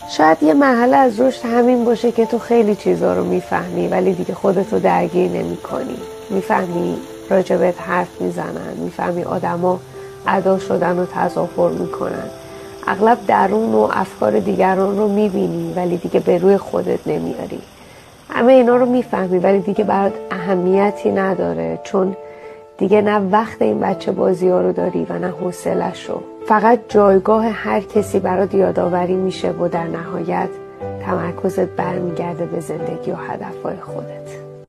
شاید یه مرحله از رشد همین باشه که تو خیلی چیزا رو میفهمی ولی دیگه خودتو درگیر نمی کنی. میفهمی راجبت حرف میزنن، میفهمی آدما ادا شدن و تظاهر میکنن. اغلب درون و افکار دیگران رو میبینی ولی دیگه به روی خودت نمیاری. همه اینا رو میفهمی ولی دیگه برات اهمیتی نداره، چون دیگه نه وقت این بچه بازی ها رو داری و نه حوصله‌ش رو. فقط جایگاه هر کسی برات یادآوری میشه و در نهایت تمرکزت برمیگرده به زندگی و هدفهای خودت.